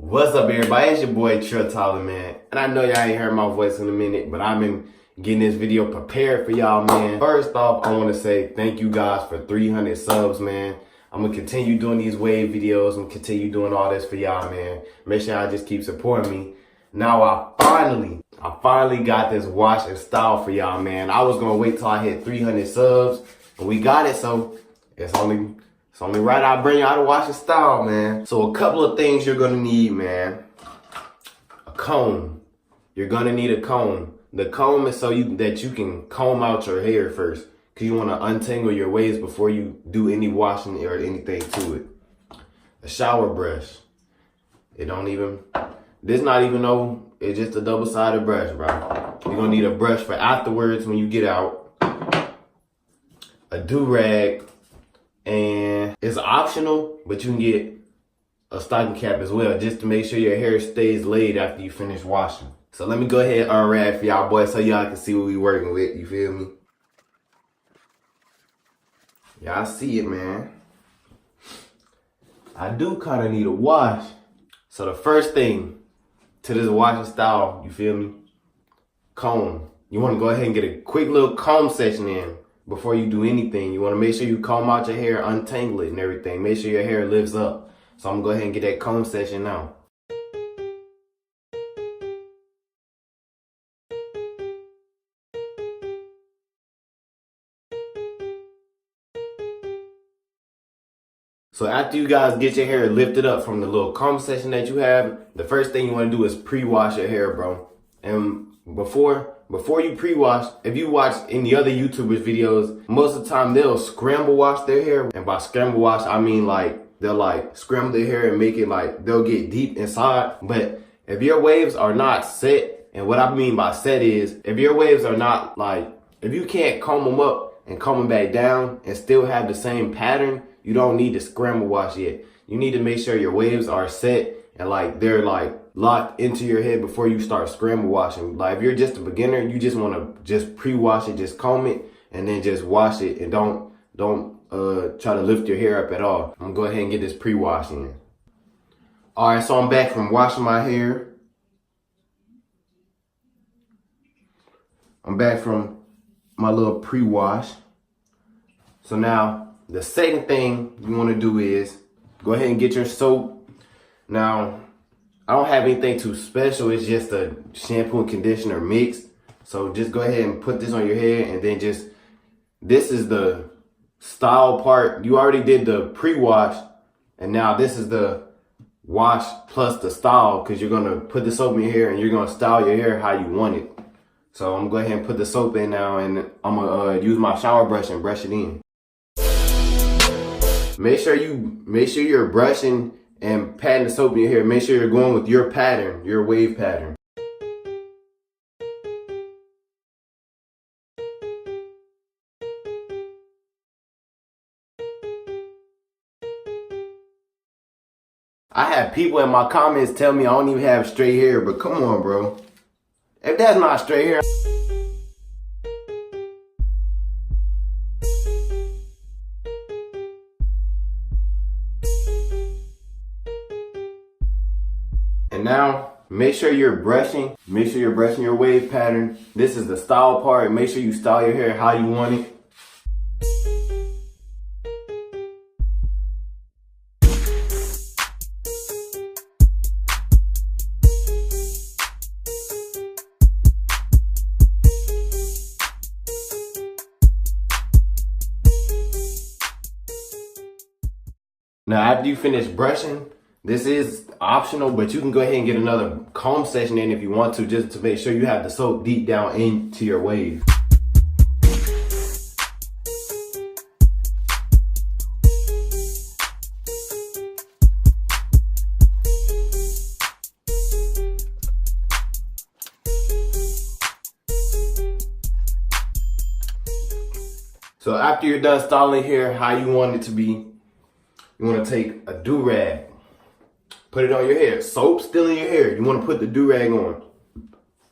What's up, everybody? It's your boy Trill Tyler, man. And I know y'all ain't heard my voice in a minute, but I've been getting this video prepared for y'all, man. First off, I want to say thank you guys for 300 subs, man. I'm going to continue doing these wave videos. I'm going to continue doing all this for y'all, man. Make sure y'all just keep supporting me. Now, I finally got this wash and style for y'all, man. I was going to wait till I hit 300 subs, and we got it, so it's only right I bring y'all to wash and style, man. So a couple of things you're gonna need, man. A comb. You're gonna need a comb. The comb is so that you can comb out your hair first, cause you wanna untangle your waves before you do any washing or anything to it. A shower brush. It's not even it's just a double-sided brush, bro. You're gonna need a brush for afterwards when you get out. A do-rag. And it's optional, but you can get a stocking cap as well, just to make sure your hair stays laid after you finish washing. So let me go ahead and unwrap for y'all boys so y'all can see what we working with, you feel me? Y'all see it, man. I do kind of need a wash. So the first thing to this washing style, you feel me? Comb. You want to go ahead and get a quick little comb section in. Before you do anything, you want to make sure you comb out your hair, untangle it and everything. Make sure your hair lifts up. So I'm going to go ahead and get that comb section now. So after you guys get your hair lifted up from the little comb section that you have, the first thing you want to do is pre-wash your hair, bro. And before you pre-wash, if you watch any other YouTubers videos, most of the time they'll scramble wash their hair. And by scramble wash, I mean they'll scramble their hair and make it they'll get deep inside. But if your waves are not set, and what I mean by set is, if your waves are not if you can't comb them up and comb them back down and still have the same pattern, you don't need to scramble wash yet. You need to make sure your waves are set and they're locked into your head before you start scramble washing. If you're just a beginner, you just want to just pre-wash it, just comb it, and then just wash it, and don't try to lift your hair up at all. I'm gonna go ahead and get this pre-wash in. All right, so I'm back from washing my hair. I'm back from my little pre-wash. So now the second thing you want to do is go ahead and get your soap. Now, I don't have anything too special. It's just a shampoo and conditioner mix. So just go ahead and put this on your hair, and then this is the style part. You already did the pre-wash, and now this is the wash plus the style, because you're going to put the soap in your hair and you're going to style your hair how you want it. So I'm going to go ahead and put the soap in now, and I'm going to use my shower brush and brush it in. Make sure you're brushing and patting the soap in your hair. Make sure you're going with your pattern, your wave pattern. I have people in my comments tell me I don't even have straight hair, but come on, bro. If that's not straight hair, and now, make sure you're brushing your wave pattern. This is the style part. Make sure you style your hair how you want it. Now, after you finish brushing, this is optional, but you can go ahead and get another comb section in if you want to, just to make sure you have the soap deep down into your wave. So after you're done styling hair how you want it to be, you want to take a do-rag, put it on your hair. Soap still in your hair. You want to put the do-rag on.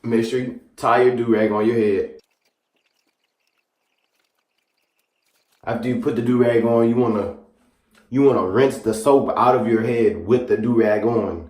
Make sure you tie your do-rag on your head. After you put the do-rag on, you want to rinse the soap out of your head with the do-rag on.